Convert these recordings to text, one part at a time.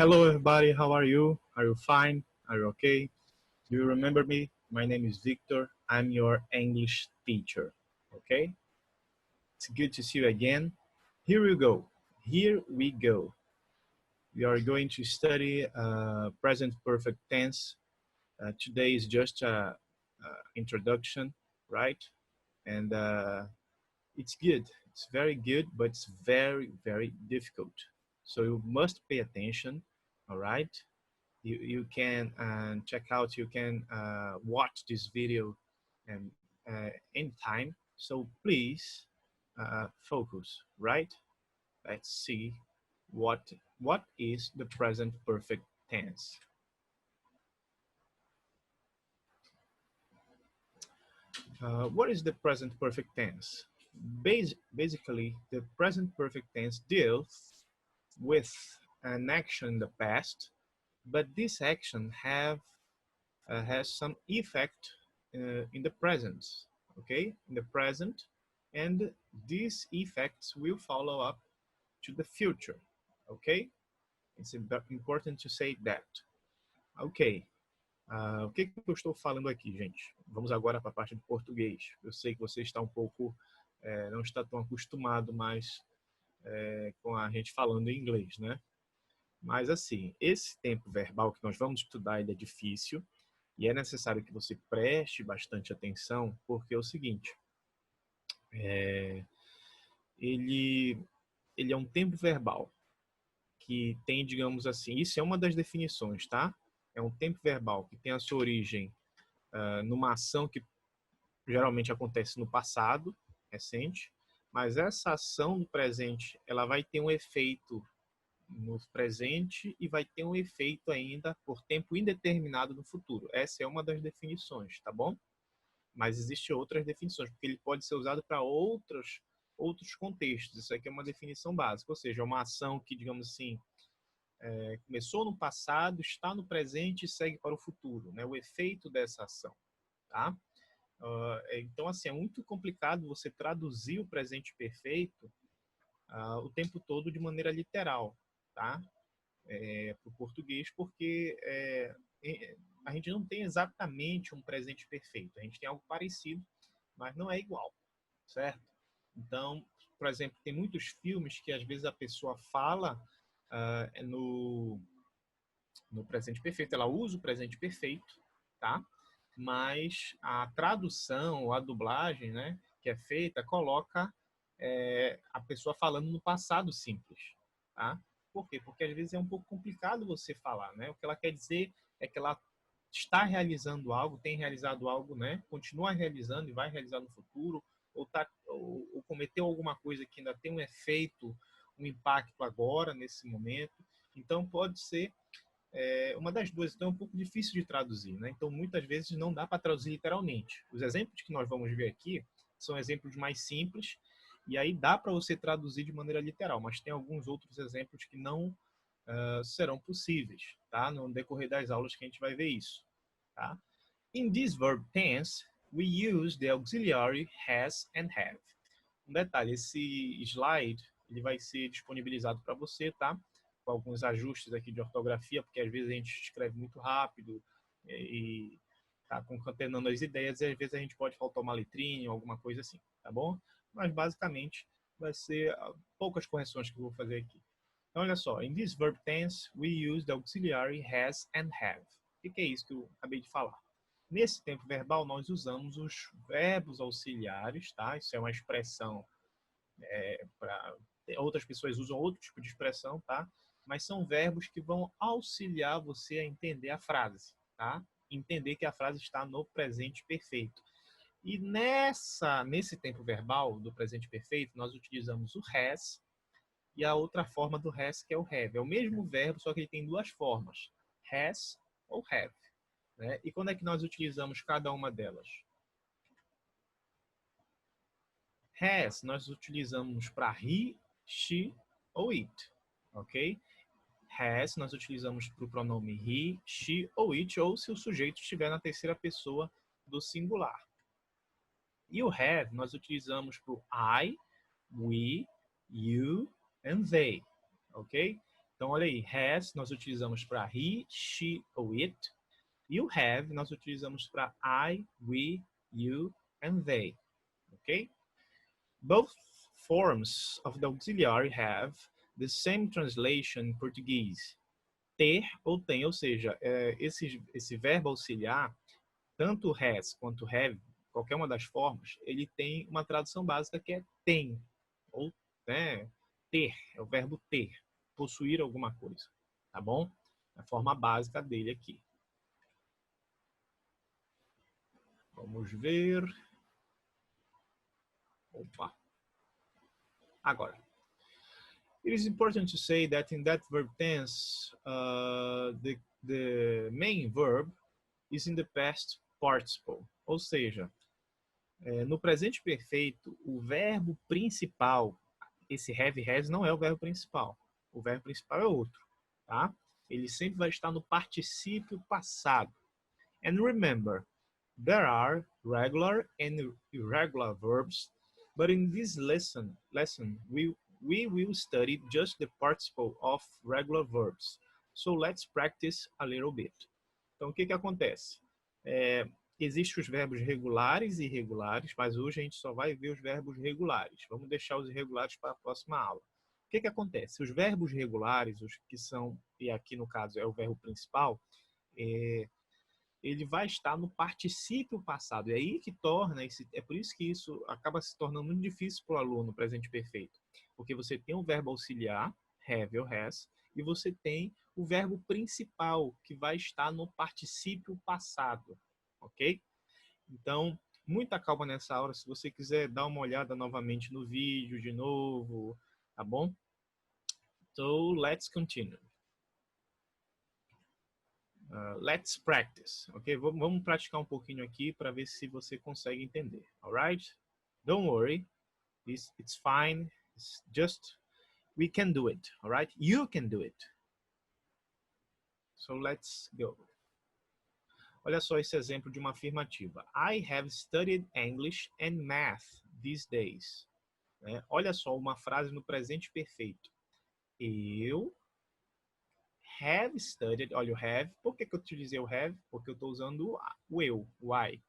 Hello, everybody. How are you? Are you fine? Are you okay? Do you remember me? My name is Victor. I'm your English teacher. Okay? It's good to see you again. Here we go. Here we go. We are going to study present perfect tense. Today is just a introduction, right? And it's good. It's very good, but it's very, very difficult. So you must pay attention, all right? You can check out, you can watch this video and anytime. So please focus, right? Let's see what is the present perfect tense. What is the present perfect tense? Basically, the present perfect tense deals with an action in the past, but this action has some effect in the present, okay, in the present, and these effects will follow up to the future, okay? It's important to say that. Ok, o que eu estou falando aqui, gente? Vamos agora para a parte do português. Eu sei que você está um pouco, não está tão acostumado mais com a gente falando em inglês, né? Mas assim, esse tempo verbal que nós vamos estudar, ele é difícil, e é necessário que você preste bastante atenção, porque é o seguinte, ele, ele é um tempo verbal que tem, digamos assim, isso é uma das definições, tá? É um tempo verbal que tem a sua origem numa ação que geralmente acontece no passado, recente, mas essa ação no presente, ela vai ter um efeito no presente e vai ter um efeito ainda por tempo indeterminado no futuro. Essa é uma das definições, tá bom? Mas existem outras definições, porque ele pode ser usado para outros contextos. Isso aqui é uma definição básica, ou seja, é uma ação que, digamos assim, começou no passado, está no presente e segue para o futuro, né? O efeito dessa ação, tá? Então, assim, é muito complicado você traduzir o presente perfeito o tempo todo de maneira literal, tá? Para o português, porque a gente não tem exatamente um presente perfeito. A gente tem algo parecido, mas não é igual, certo? Então, por exemplo, tem muitos filmes que às vezes a pessoa fala no presente perfeito, ela usa o presente perfeito, tá? Mas a tradução, a dublagem, né, que é feita, coloca a pessoa falando no passado simples, tá? Por quê? Porque às vezes é um pouco complicado você falar, né? O que ela quer dizer é que ela está realizando algo, tem realizado algo, né? Continua realizando e vai realizar no futuro, ou cometeu alguma coisa que ainda tem um efeito, um impacto agora, nesse momento. Então, pode ser uma das duas. Então, é um pouco difícil de traduzir, né? Então, muitas vezes não dá para traduzir literalmente. Os exemplos que nós vamos ver aqui são exemplos mais simples, e aí dá para você traduzir de maneira literal, mas tem alguns outros exemplos que não serão possíveis, tá? No decorrer das aulas que a gente vai ver isso, tá? In this verb tense, we use the auxiliary has and have. Um detalhe, esse slide ele vai ser disponibilizado para você, tá? Com alguns ajustes aqui de ortografia, porque às vezes a gente escreve muito rápido e tá concatenando as ideias, e às vezes a gente pode faltar uma letrinha ou alguma coisa assim, tá bom? Mas basicamente vai ser poucas correções que eu vou fazer aqui. Então, olha só, in this verb tense, we use the auxiliary has and have. O que é isso que eu acabei de falar? Nesse tempo verbal, nós usamos os verbos auxiliares, tá? Isso é uma expressão para outras pessoas usam outro tipo de expressão, tá? Mas são verbos que vão auxiliar você a entender a frase, tá? Entender que a frase está no presente perfeito. E nesse tempo verbal do presente perfeito, nós utilizamos o has e a outra forma do has, que é o have. É o mesmo verbo, só que ele tem duas formas, has ou have, né? E quando é que nós utilizamos cada uma delas? Has, nós utilizamos para he, she ou it, ok? Has, nós utilizamos para o pronome he, she ou it, ou se o sujeito estiver na terceira pessoa do singular. E o have, nós utilizamos para o I, we, you and they, ok? Então, olha aí, has nós utilizamos para he, she ou it. E o have nós utilizamos para I, we, you and they. Ok? Both forms of the auxiliary have the same translation in português. Ter ou tem, ou seja, esse verbo auxiliar, tanto has quanto have, qualquer uma das formas, ele tem uma tradução básica que é tem, ou né, ter, é o verbo ter, possuir alguma coisa, tá bom? A forma básica dele aqui. Vamos ver. Opa. Agora. It is important to say that in that verb tense, the main verb is in the past participle. Ou seja, no presente perfeito, o verbo principal, esse have has não é o verbo principal. O verbo principal é outro, tá? Ele sempre vai estar no particípio passado. And remember, there are regular and irregular verbs, but in this lesson we will study just the participle of regular verbs. So let's practice a little bit. Então, o que acontece? Existem os verbos regulares e irregulares, mas hoje a gente só vai ver os verbos regulares. Vamos deixar os irregulares para a próxima aula. O que acontece? Os verbos regulares, os que são, e aqui no caso é o verbo principal, ele vai estar no particípio passado. É aí que torna, é por isso que isso acaba se tornando muito difícil para o aluno presente perfeito. Porque você tem o verbo auxiliar, have ou has, e você tem o verbo principal, que vai estar no particípio passado. Ok? Então, muita calma nessa hora. Se você quiser dar uma olhada novamente no vídeo de novo, tá bom? So, let's continue. Let's practice, ok? Vamos praticar um pouquinho aqui para ver se você consegue entender, alright? Don't worry, it's fine. It's just we can do it, alright? You can do it. So let's go. Olha só esse exemplo de uma afirmativa. I have studied English and math these days. Olha só uma frase no presente perfeito. Eu have studied, olha o have, por que eu utilizei o have? Porque eu estou usando o eu, o I,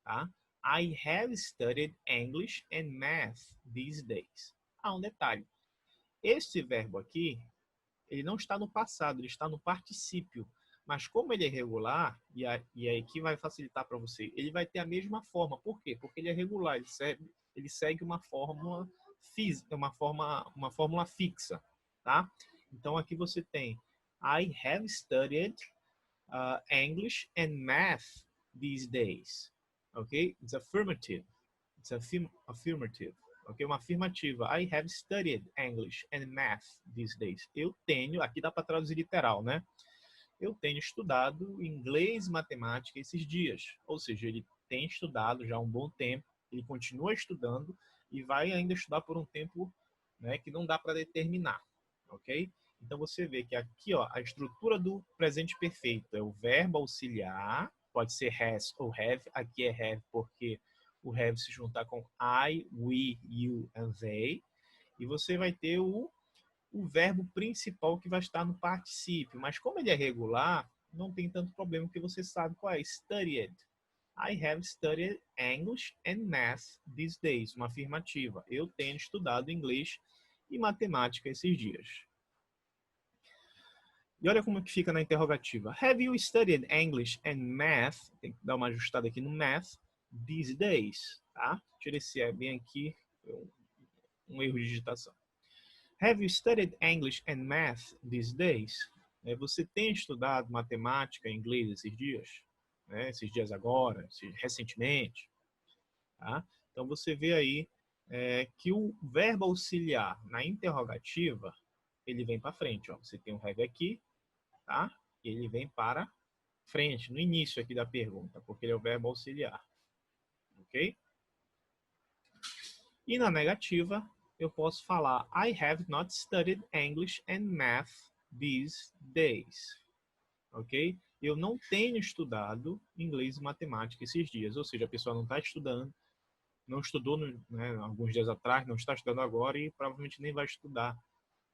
tá? I have studied English and math these days. Um detalhe, este verbo aqui, ele não está no passado, ele está no particípio, mas como ele é regular, e aí aqui vai facilitar para você, ele vai ter a mesma forma, por quê? Porque ele é regular, ele segue uma fórmula física, uma fórmula fixa, tá? Então aqui você tem I have studied English and math these days. Okay? It's affirmative. It's affirmative. Okay? Uma afirmativa. I have studied English and math these days. Eu tenho, aqui dá para traduzir literal, né? Eu tenho estudado inglês e matemática esses dias. Ou seja, ele tem estudado já há um bom tempo, ele continua estudando e vai ainda estudar por um tempo, né, que não dá para determinar. Ok? Então, você vê que aqui, ó, a estrutura do presente perfeito é o verbo auxiliar, pode ser has ou have. Aqui é have porque o have se juntar com I, we, you and they. E você vai ter o verbo principal que vai estar no particípio. Mas como ele é regular, não tem tanto problema, porque você sabe qual é. Studied. I have studied English and math these days. Uma afirmativa. Eu tenho estudado inglês e matemática esses dias. E olha como que fica na interrogativa. Have you studied English and math? Tem que dar uma ajustada aqui no math. These days. Tá? Deixa eu ver se é bem aqui um erro de digitação. Have you studied English and math these days? Você tem estudado matemática e inglês esses dias? Esses dias agora, recentemente? Tá? Então você vê aí que o verbo auxiliar na interrogativa, ele vem para frente. Ó. Você tem um have aqui, tá? E ele vem para frente, no início aqui da pergunta, porque ele é o verbo auxiliar. Ok? E na negativa, eu posso falar I have not studied English and math these days. Ok? Eu não tenho estudado inglês e matemática esses dias. Ou seja, a pessoa não está estudando, não estudou alguns dias atrás, não está estudando agora e provavelmente nem vai estudar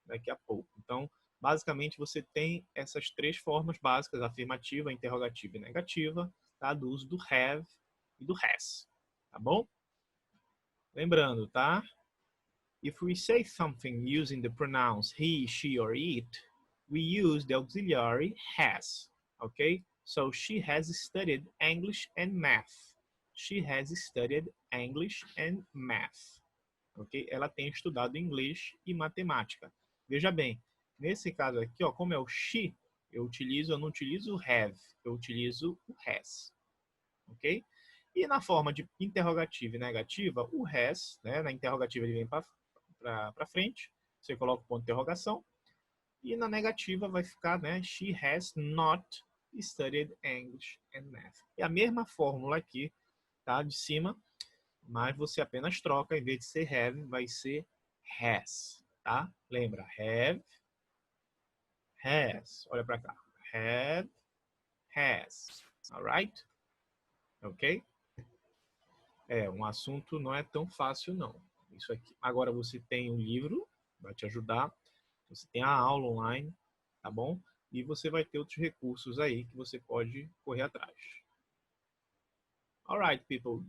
daqui a pouco. Então, Basicamente, você tem essas três formas básicas, afirmativa, interrogativa e negativa, tá? Do uso do have e do has, tá bom? Lembrando, tá? If we say something using the pronouns he, she, or it, we use the auxiliary has, okay? So she has studied English and math. She has studied English and math, ok? Ela tem estudado inglês e matemática. Veja bem, nesse caso aqui, ó, como é o she, eu não utilizo o have, eu utilizo o has, ok? E na forma de interrogativa e negativa, o has, né, na interrogativa ele vem para frente, você coloca o ponto de interrogação, e na negativa vai ficar, né, she has not studied English and math. É a mesma fórmula aqui, tá, de cima, mas você apenas troca, em vez de ser have, vai ser has, tá? Lembra, have, has. Olha para cá, have, has, alright? Ok? Um assunto não é tão fácil não. Isso aqui. Agora você tem um livro, vai te ajudar. Você tem a aula online, tá bom? E você vai ter outros recursos aí que você pode correr atrás. Alright, people.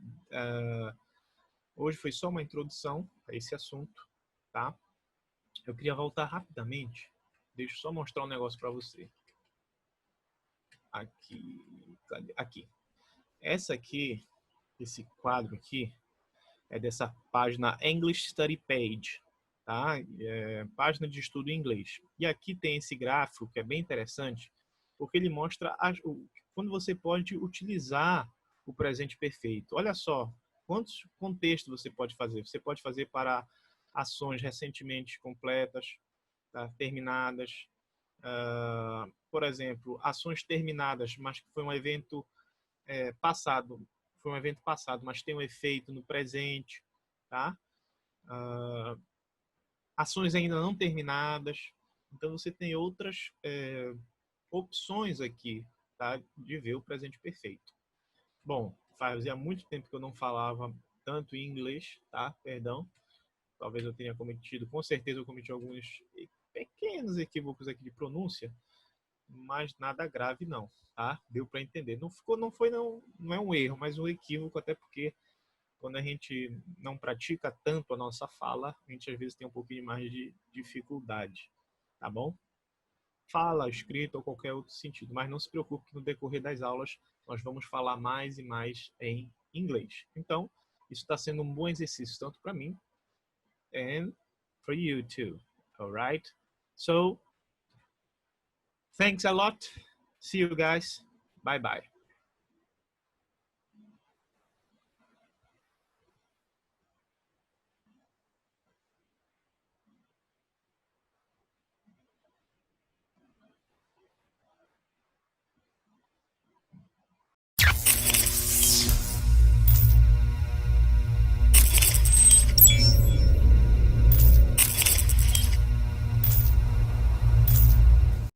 Hoje foi só uma introdução a esse assunto, tá? Eu queria voltar rapidamente. Deixa eu só mostrar um negócio para você. Aqui, aqui. Essa aqui, esse quadro aqui, é dessa página English Study Page, tá? Página de estudo em inglês. E aqui tem esse gráfico que é bem interessante, porque ele mostra quando você pode utilizar o presente perfeito. Olha só, quantos contextos você pode fazer. Você pode fazer para ações recentemente completas, tá? Terminadas. Por exemplo, ações terminadas, mas que foi um evento passado, mas tem um efeito no presente, tá? Ações ainda não terminadas. Então você tem outras opções aqui, tá? De ver o presente perfeito. Bom, fazia muito tempo que eu não falava tanto em inglês, tá? Perdão. Talvez eu tenha cometido, com certeza eu cometi alguns pequenos equívocos aqui de pronúncia, mas nada grave não, tá? Deu para entender. Não é um erro, mas um equívoco, até porque quando a gente não pratica tanto a nossa fala, a gente às vezes tem um pouquinho mais de dificuldade, tá bom? Fala, escrita ou qualquer outro sentido, mas não se preocupe que no decorrer das aulas nós vamos falar mais e mais em inglês. Então, isso está sendo um bom exercício tanto para mim and for you too, alright? So, thanks a lot. See you guys. Bye bye.